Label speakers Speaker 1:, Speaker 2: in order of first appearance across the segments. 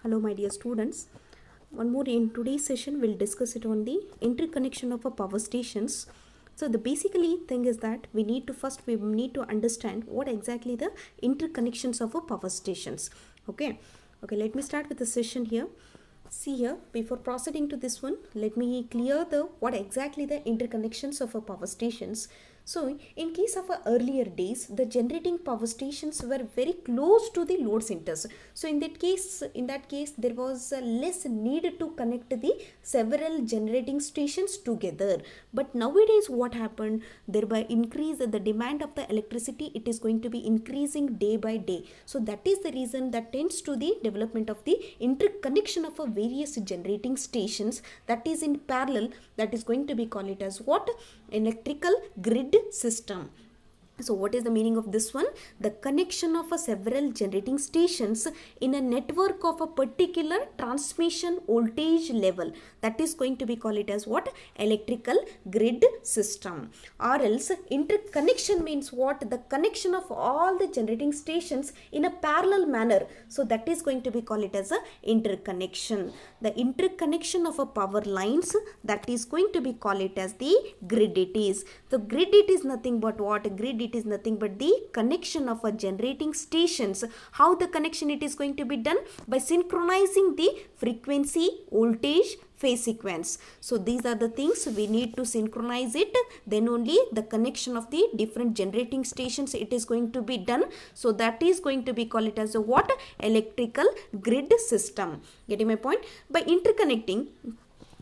Speaker 1: Hello, my dear students. One more in today's session, we'll discuss it on the interconnection of a power stations. So the basically thing is that we need to understand what exactly the interconnections of a power stations. Okay. Let me start with the session here. See here, before proceeding to this one, let me clear the what exactly the interconnections of a power stations. So in case of earlier days, the generating power stations were very close to the load centers. So in that case, there was less need to connect the several generating stations together. But nowadays, what happened? Thereby increase the demand of the electricity. It is going to be increasing day by day. So that is the reason that tends to the development of the interconnection of a various generating stations that is in parallel. That is going to be called it as what? Electrical grid system. So what is the meaning of this one? The connection of a several generating stations in a network of a particular transmission voltage level. That is going to be called it as what? Electrical grid system. Or else interconnection means what? The connection of all the generating stations in a parallel manner. So that is going to be called it as a interconnection. The interconnection of a power lines, that is going to be called it as the grid it is. The grid it is nothing but what? Grid it is nothing but the connection of a generating stations. How the connection it is going to be done? By synchronizing the frequency, voltage, phase sequence. So these are the things we need to synchronize it. Then only the connection of the different generating stations it is going to be done. So that is going to be called it as a what? Electrical grid system. Getting my point? By interconnecting,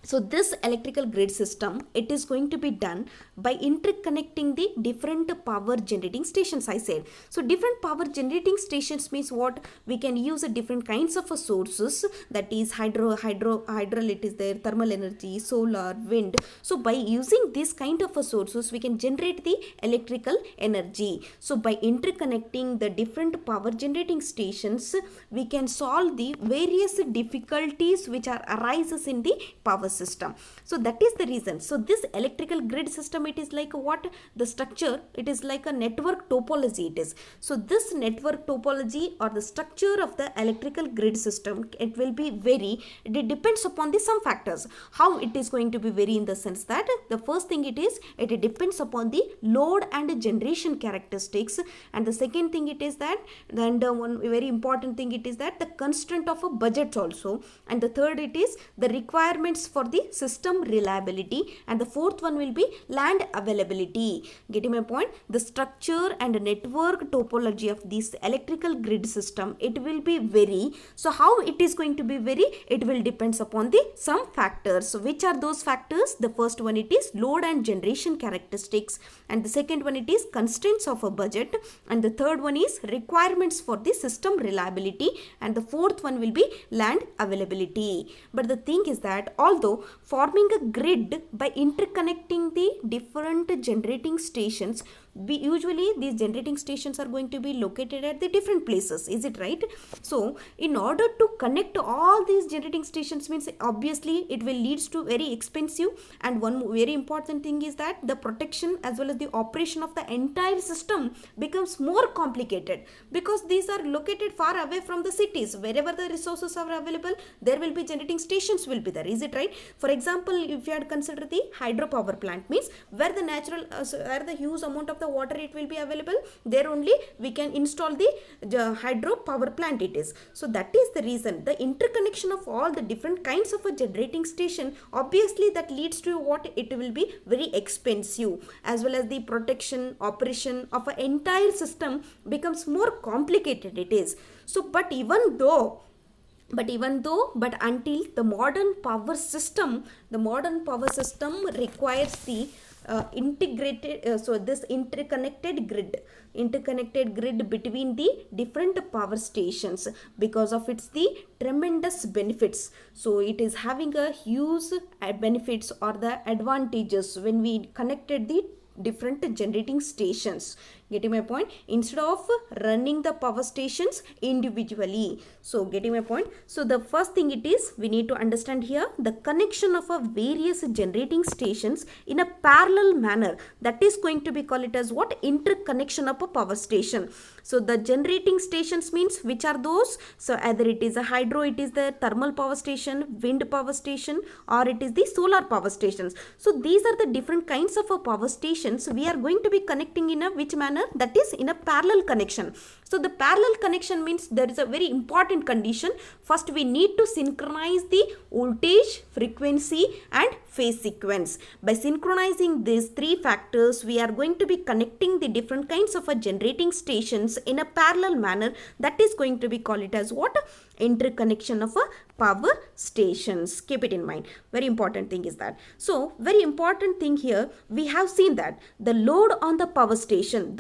Speaker 1: so this electrical grid system, it is going to be done by interconnecting the different power generating stations, I said. So different power generating stations means what? We can use different kinds of sources, that is hydro, it is there, thermal energy, solar, wind. So by using this kind of sources, we can generate the electrical energy. So by interconnecting the different power generating stations, we can solve the various difficulties which are arises in the power system. So that is the reason. So this electrical grid system, it is like what? The structure, it is like a network topology it is. So this network topology or the structure of the electrical grid system, it will be vary. It depends upon the some factors. How it is going to be vary in the sense that the first thing it depends upon the load and generation characteristics, and the second thing it is that then one very important thing it is that the constraint of a budget also, and the third it is the requirements for the system reliability, and the fourth one will be land availability. Getting my point? The structure and network topology of this electrical grid system, it will be vary. So how it is going to be vary? It will depends upon the some factors. So which are those factors? The first one it is load and generation characteristics, and the second one it is constraints of a budget, and the third one is requirements for the system reliability, and the fourth one will be land availability. But the thing is that although forming a grid by interconnecting the different generating stations, usually these generating stations are going to be located at the different places, is it right? So in order to connect all these generating stations means obviously it will leads to very expensive, and one very important thing is that the protection as well as the operation of the entire system becomes more complicated, because these are located far away from the cities. Wherever the resources are available, there will be generating stations will be there, is it right? For example, if you had considered the hydropower plant, means where the natural where the huge amount of the water it will be available, there only we can install the hydro power plant it is. So that is the reason the interconnection of all the different kinds of a generating station, obviously that leads to what? It will be very expensive, as well as the protection operation of an entire system becomes more complicated it is. So but until the modern power system requires the this interconnected grid between the different power stations, because of its the tremendous benefits. So it is having a huge benefits or the advantages when we connected the different generating stations. Getting my point? Instead of running the power stations individually. So getting my point? So the first thing it is, we need to understand here the connection of a various generating stations in a parallel manner. That is going to be called it as what? Interconnection of a power station. So the generating stations means which are those? So either it is a hydro, it is the thermal power station, wind power station, or it is the solar power stations. So these are the different kinds of power stations we are going to be connecting in a which manner? That is in a parallel connection. So the parallel connection means there is a very important condition. First we need to synchronize the voltage, frequency and phase sequence. By synchronizing these three factors, we are going to be connecting the different kinds of generating stations in a parallel manner. That is going to be called it as what? Interconnection of a power stations. Keep it in mind. Very important thing is that. So very important thing here, we have seen that the load on the power station,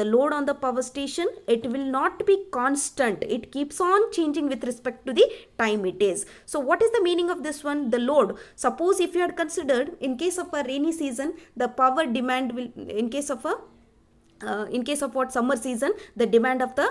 Speaker 1: it will not be constant. It keeps on changing with respect to the time it is. So what is the meaning of this one? The load. Suppose if you had considered in case of a rainy season, the power demand will, in case of what summer season, the demand of the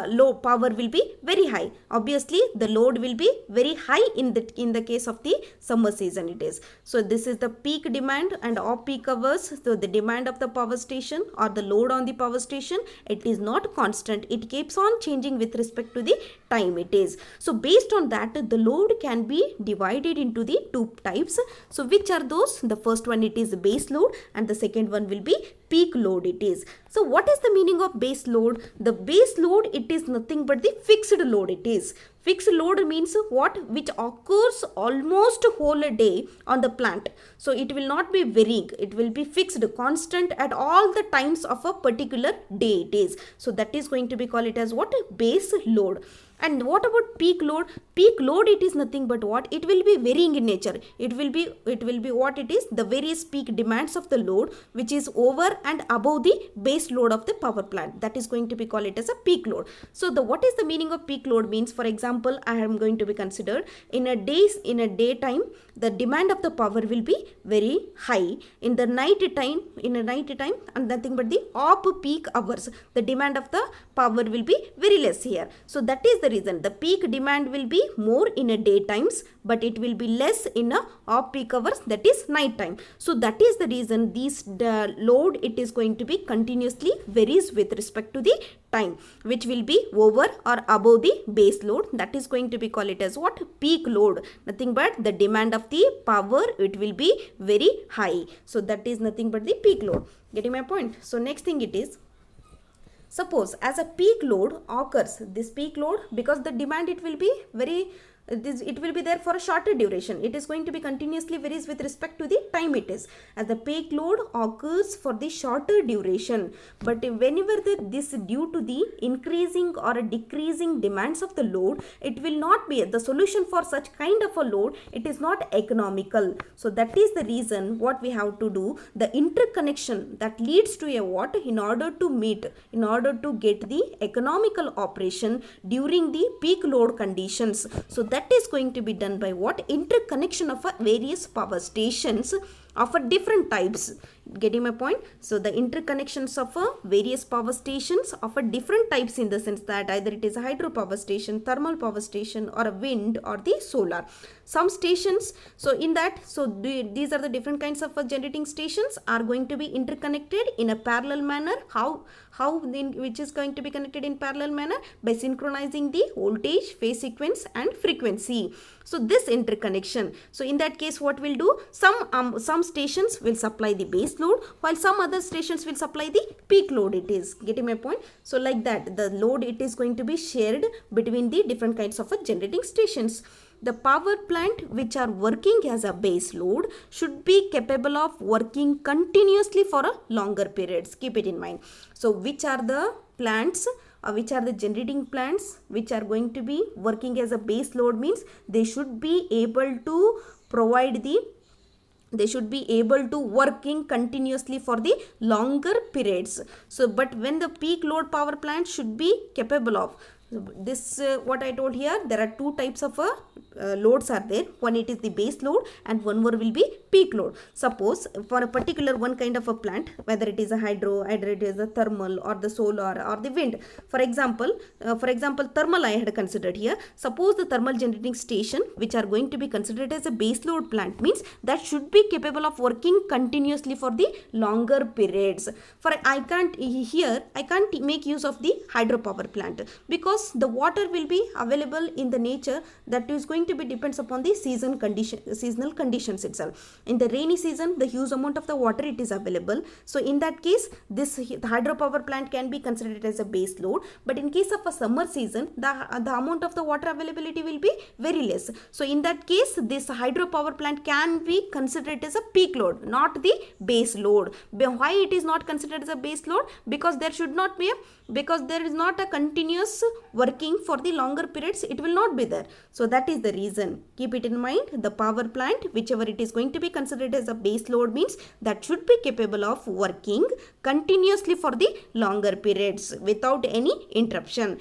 Speaker 1: low power will be very high. Obviously the load will be very high in the case of the summer season it is. So this is the peak demand and off peak hours. So the demand of the power station or the load on the power station, it is not constant. It keeps on changing with respect to the time it is. So based on that, the load can be divided into the two types. So which are those? The first one it is base load and the second one will be peak load it is. So what is the meaning of base load? The base load, it is nothing but the fixed load it is. Fixed load means what? Which occurs almost whole day on the plant. So it will not be varying. It will be fixed, constant at all the times of a particular day it is. So that is going to be called it as what? Base load. And what about peak load? Peak load, it is nothing but what? It will be varying in nature. It will be what it is? The various peak demands of the load which is over and above the base load of the power plant. That is going to be called it as a peak load. So what is the meaning of peak load means? For example, I am going to be considered in a daytime, the demand of the power will be very high. In a night time and nothing but the off peak hours, the demand of the power will be very less here. So that is the reason the peak demand will be more in a day times, but it will be less in a off peak hours, that is night time. So that is the reason the load, it is going to be continuously varies with respect to the time, which will be over or above the base load. That is going to be called it as what? Peak load. Nothing but the demand of the power, it will be very high. So that is nothing but the peak load. Getting my point? So next thing it is, suppose as a peak load occurs, this peak load, because the demand it will be very, it will be there for a shorter duration. It is going to be continuously varies with respect to the time it is. As the peak load occurs for the shorter duration, but whenever this due to the increasing or decreasing demands of the load, it will not be the solution for such kind of a load. It is not economical. So that is the reason what we have to do, the interconnection that leads to a what? In order to get the economical operation during the peak load conditions. So that is going to be done by what? Interconnection of various power stations of a different types. Getting my point? So the interconnections of various power stations of a different types, in the sense that either it is a hydro power station, thermal power station, or a wind, or the solar. Some stations, so in that, these are the different kinds of generating stations are going to be interconnected in a parallel manner. Which is going to be connected in parallel manner? By synchronizing the voltage, phase sequence and frequency. So this interconnection, so in that case what we'll do, some stations will supply the base load, while some other stations will supply the peak load it is. Getting my point? So like that, the load, it is going to be shared between the different kinds of generating stations. The power plant which are working as a base load should be capable of working continuously for a longer periods. Keep it in mind. So which are the plants, which are the generating plants which are going to be working as a base load means they should be able to provide they should be able to working continuously for the longer periods. So but when the peak load power plant should be capable of this, what I told here, there are two types of loads are there. One, it is the base load, and one more will be peak load. Suppose for a particular one kind of a plant, whether it is a hydro, either it is a thermal or the solar or the wind. For example, thermal I had considered here. Suppose the thermal generating station, which are going to be considered as a base load plant, means that should be capable of working continuously for the longer periods. For I can't make use of the hydropower plant, because the water will be available in the nature, that is going to be depends upon the seasonal conditions itself. In the rainy season, the huge amount of the water it is available, so in that case the hydropower plant can be considered as a base load. But in case of a summer season, the amount of the water availability will be very less, so in that case this hydropower plant can be considered as a peak load, not the base load. Why it is not considered as a base load? Because there is not a continuous working for the longer periods, it will not be there. So that is the reason. Keep it in mind, the power plant, whichever it is going to be considered as a base load, means that should be capable of working continuously for the longer periods without any interruption,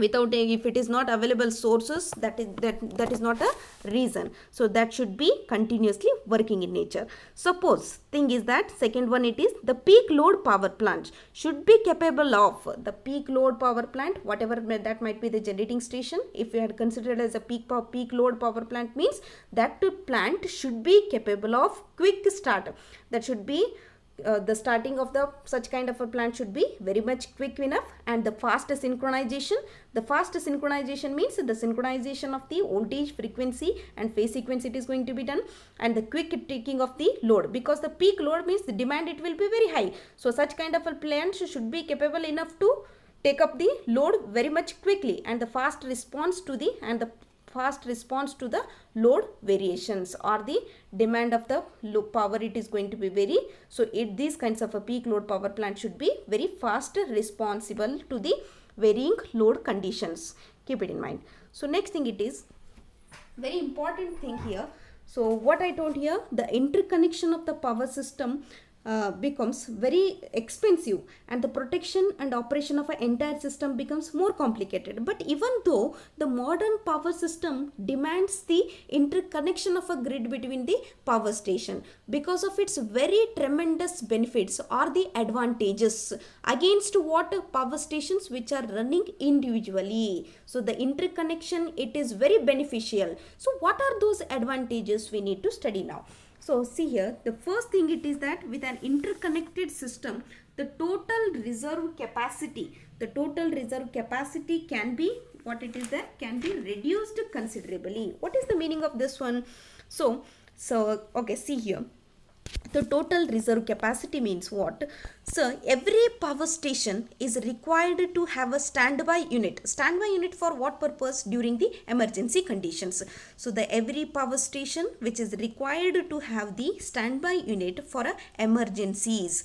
Speaker 1: if it is not available sources, that is not a reason. So that should be continuously working in nature. Suppose thing is that second one, it is the peak load power plant should be capable of the peak load power plant, whatever that might be the generating station. If you had considered as a peak load power plant, means that plant should be capable of quick start. That should be the starting of the such kind of a plant should be very much quick enough, and the fast synchronization. The fast synchronization means the synchronization of the voltage, frequency and phase sequence it is going to be done, and the quick taking of the load, because the peak load means the demand it will be very high. So such kind of a plant should be capable enough to take up the load very much quickly, and the fast response to the load variations or the demand of the power it is going to be very. So these kinds of a peak load power plant should be very fast responsible to the varying load conditions. Keep it in mind. So next thing, it is very important thing here. So what I told here, the interconnection of the power system becomes very expensive, and the protection and operation of an entire system becomes more complicated. But even though the modern power system demands the interconnection of a grid between the power station, because of its very tremendous benefits or the advantages against what power stations which are running individually. So the interconnection, it is very beneficial. So what are those advantages we need to study now? So see here, the first thing it is that with an interconnected system, the total reserve capacity can be, what it is that can be reduced considerably. What is the meaning of this one? So okay, see here. The total reserve capacity means what? So every power station is required to have a standby unit. Standby unit for what purpose? During the emergency conditions. So the every power station which is required to have the standby unit for emergencies.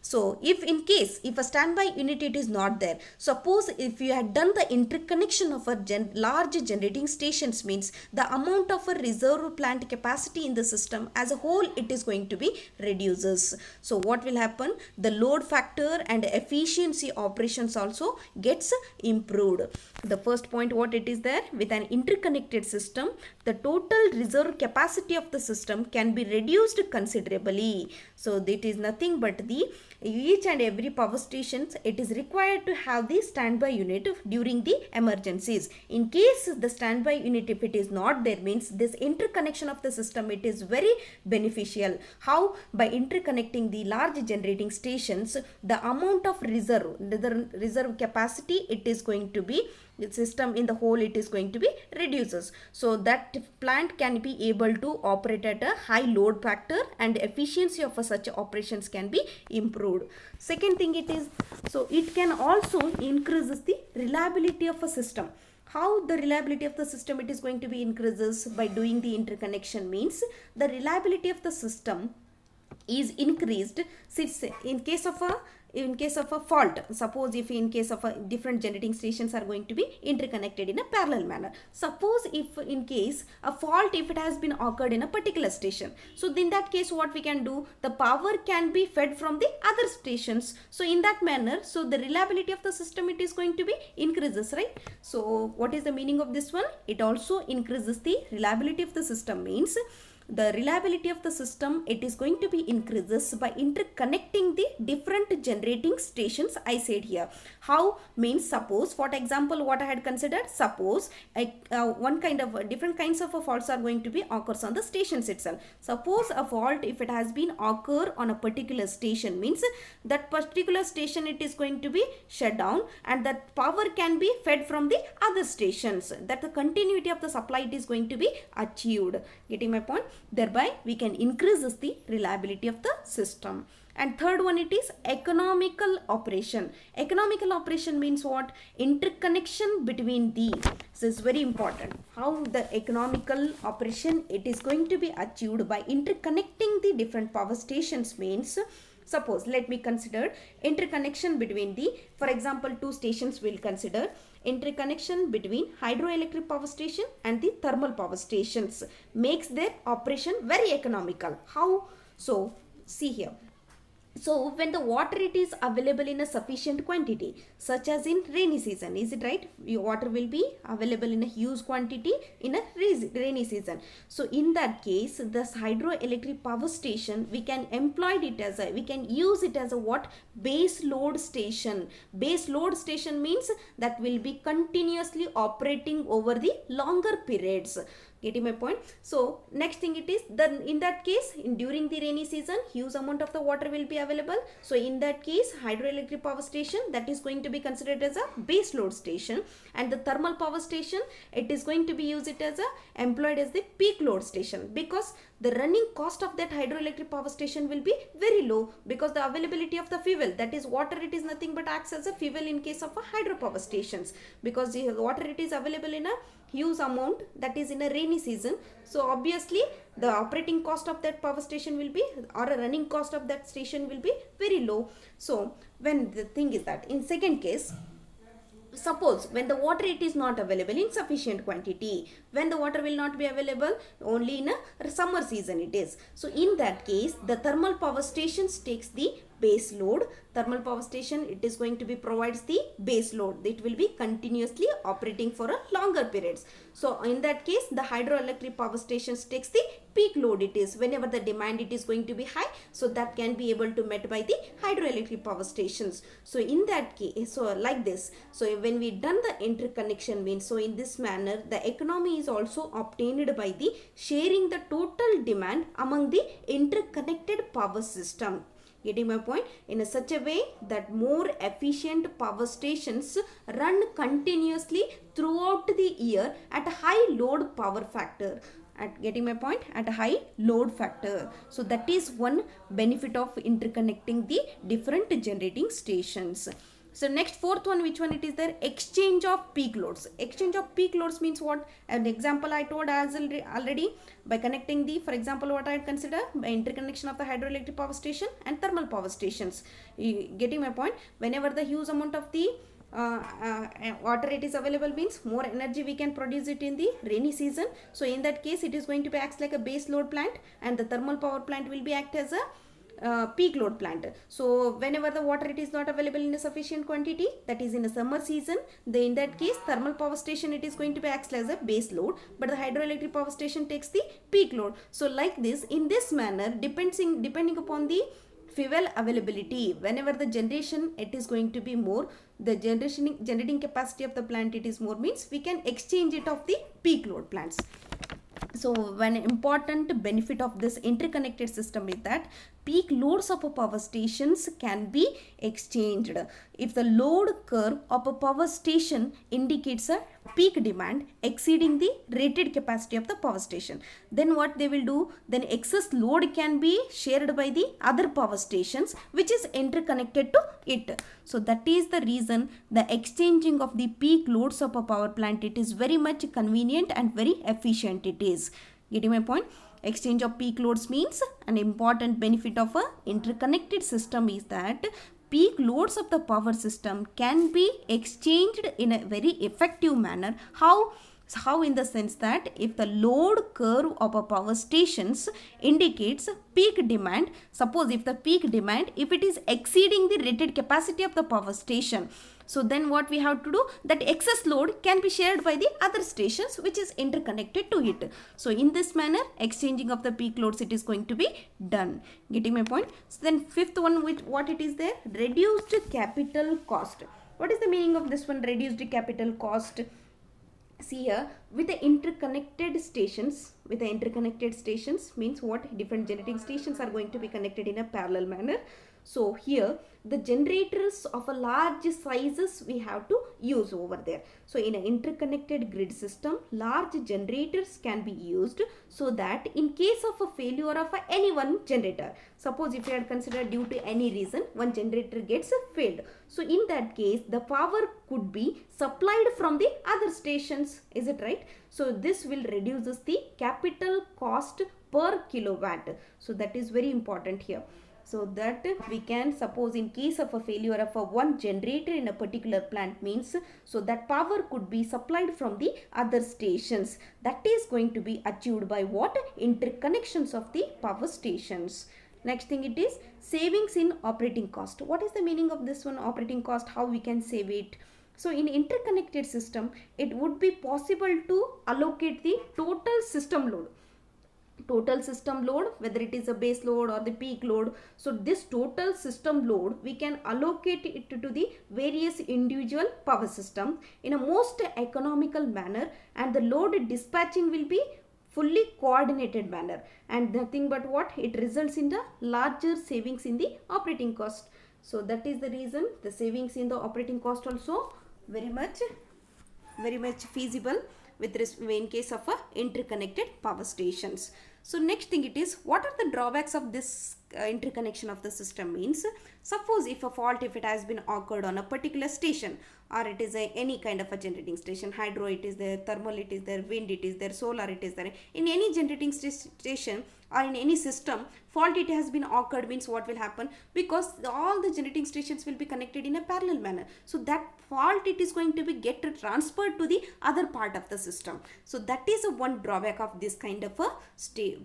Speaker 1: So if a standby unit it is not there, suppose if you had done the interconnection of a large generating stations, means the amount of a reserve plant capacity in the system as a whole, it is going to be reduces. So what will happen? The load factor and efficiency operations also gets improved. The first point, what it is there, with an interconnected system, the total reserve capacity of the system can be reduced considerably. So that is nothing but each and every power stations, it is required to have the standby unit during the emergencies. In case the standby unit, if it is not there, means this interconnection of the system, it is very beneficial. How? By interconnecting the large generating stations, the amount of reserve capacity, it is going to be, the system in the whole, it is going to be reduces. So that plant can be able to operate at a high load factor, and efficiency of such operations can be improved. Second thing it is, so it can also increases the reliability of a system. How the reliability of the system it is going to be increases? By doing the interconnection, means the reliability of the system is increased. Since in case of a in case of a fault, suppose if in case of a different generating stations are going to be interconnected in a parallel manner. Suppose if in case a fault, if it has been occurred in a particular station, so in that case what we can do, the power can be fed from the other stations. So in that manner, so the reliability of the system, it is going to be increases, right? So what is the meaning of this one? It also increases the reliability of the system, means the reliability of the system, it is going to be increases by interconnecting the different generating stations, I said here. How? Means suppose, for example, what I had considered, suppose one kind of different kinds of faults are going to be occurs on the stations itself. Suppose a fault, if it has been occur on a particular station, means that particular station, it is going to be shut down, and that power can be fed from the other stations, that the continuity of the supply, it is going to be achieved. Getting my point? Thereby we can increase the reliability of the system. And third one, it is economical operation. Economical operation means what? Interconnection between the, this is very important. How the economical operation, it is going to be achieved by interconnecting the different power stations, means suppose, let me consider interconnection between the, for example, two stations will consider interconnection between hydroelectric power station and the thermal power stations makes their operation very economical. How? So see here. So when the water, it is available in a sufficient quantity, such as in rainy season, is it right? Your water will be available in a huge quantity in a rainy season. So in that case, this hydroelectric power station, we can employ it as a, we can use it as a what? Base load station. Base load station means that will be continuously operating over the longer periods. Getting my point? So next thing it is, then in that case, during the rainy season, huge amount of the water will be available. So in that case, hydroelectric power station, that is going to be considered as a base load station, and the thermal power station, it is going to be used it as a employed as the peak load station, because the running cost of that hydroelectric power station will be very low, because the availability of the fuel, that is water, it is nothing but acts as a fuel in case of a hydropower stations, because the water, it is available in a huge amount, that is in a rainy season. So obviously the operating cost of that power station will be, or a running cost of that station will be very low. So when the thing is that in second case, suppose when the water, it is not available in sufficient quantity, when the water will not be available only in a summer season it is. So in that case, the thermal power stations takes the base load. Thermal power station, it is going to be provides the base load. It will be continuously operating for a longer periods. So in that case, the hydroelectric power stations takes the peak load, it is whenever the demand, it is going to be high, so that can be able to met by the hydroelectric power stations. So in that case, so like this, so when we done the interconnection means, so in this manner the economy is also obtained by the sharing the total demand among the interconnected power system. Getting my point? In such a way that more efficient power stations run continuously throughout the year at a high load power factor. Getting my point? At a high load factor. So that is one benefit of interconnecting the different generating stations. So next, fourth one, which one it is there? Exchange of peak loads. Exchange of peak loads means what? An example I told as already, by connecting the, for example, what I consider by interconnection of the hydroelectric power station and thermal power stations. Getting my point? Whenever the huge amount of the water, it is available, means more energy we can produce it in the rainy season. So in that case, it is going to be acts like a base load plant, and the thermal power plant will be act as a peak load plant. So whenever the water, it is not available in a sufficient quantity, that is in a summer season, then in that case thermal power station, it is going to be acts as a base load, but the hydroelectric power station takes the peak load. So like this, in this manner, depending upon the fuel availability, whenever the generation, it is going to be more, the generating capacity of the plant, it is more, means we can exchange it of the peak load plants. So one important benefit of this interconnected system is that peak loads of a power stations can be exchanged. If the load curve of a power station indicates a peak demand exceeding the rated capacity of the power station, then what they will do, then excess load can be shared by the other power stations which is interconnected to it. So that is the reason the exchanging of the peak loads of a power plant, it is very much convenient and very efficient it is. Getting my point? Exchange of peak loads means an important benefit of a interconnected system is that peak loads of the power system can be exchanged in a very effective manner. How in the sense that if the load curve of a power stations indicates peak demand, suppose if the peak demand, if it is exceeding the rated capacity of the power station, so then what we have to do, that excess load can be shared by the other stations which is interconnected to it. So in this manner, exchanging of the peak loads, it is going to be done. Getting my point? So then fifth one, with what it is there, reduced capital cost. What is the meaning of this one, reduced capital cost? See here, with the interconnected stations means what? Different generating stations are going to be connected in a parallel manner. So here the generators of a large sizes we have to use over there. So in an interconnected grid system, large generators can be used, so that in case of a failure of any one generator, suppose if you had considered due to any reason one generator gets failed, so in that case the power could be supplied from the other stations. Is it right? So this will reduces the capital cost per kilowatt. So that is very important here. So that we can suppose in case of a failure of a one generator in a particular plant means, so that power could be supplied from the other stations. That is going to be achieved by what? Interconnections of the power stations. Next thing it is savings in operating cost. What is the meaning of this one, operating cost? How we can save it? So in interconnected system, it would be possible to allocate the total system load, whether it is a base load or the peak load. So this total system load, we can allocate it to the various individual power systems in a most economical manner, and the load dispatching will be fully coordinated manner, and nothing but what? It results in the larger savings in the operating cost. So that is the reason the savings in the operating cost also very much feasible in case of interconnected power stations. So next thing it is, what are the drawbacks of this interconnection of the system means, suppose if a fault, if it has been occurred on a particular station, or it is any kind of a generating station, hydro it is there, thermal it is there, wind it is there, solar it is there, in any generating station or in any system, fault it has been occurred means what will happen, because all the generating stations will be connected in a parallel manner, so that fault it is going to be transferred to the other part of the system. So that is a one drawback of this kind of a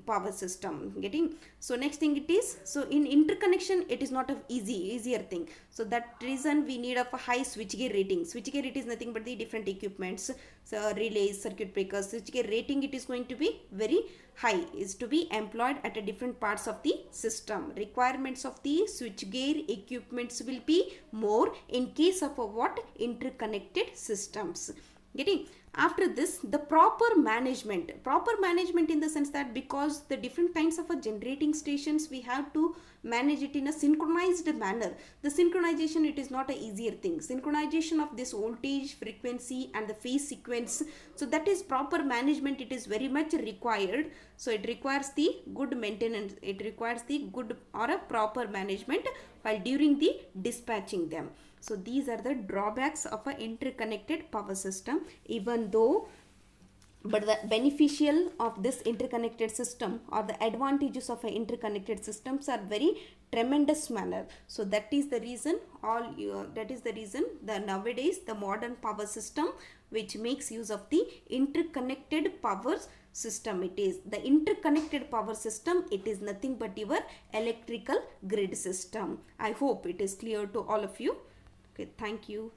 Speaker 1: power system. Getting? So next thing it is, so in interconnection it is not a easier thing, so that reason we need of a high switchgear rating. Switchgear, it is nothing but the different equipments, so relays, circuit breakers. Switchgear rating, it is going to be very high, is to be employed at a different parts of the system. Requirements of the switchgear equipments will be more in case of a what? Interconnected systems. Getting? After this, the proper management in the sense that because the different kinds of a generating stations, we have to manage it in a synchronized manner. The synchronization, it is not a easier thing. Synchronization of this voltage, frequency and the phase sequence, so that is proper management, it is very much required. So it requires the good maintenance, it requires the good or a proper management while during the dispatching them. So these are the drawbacks of an interconnected power system, even though, but the beneficial of this interconnected system or the advantages of an interconnected systems are very tremendous manner. So that is the reason that nowadays the modern power system which makes use of the interconnected power system. It is the interconnected power system, it is nothing but your electrical grid system. I hope it is clear to all of you. Okay, thank you.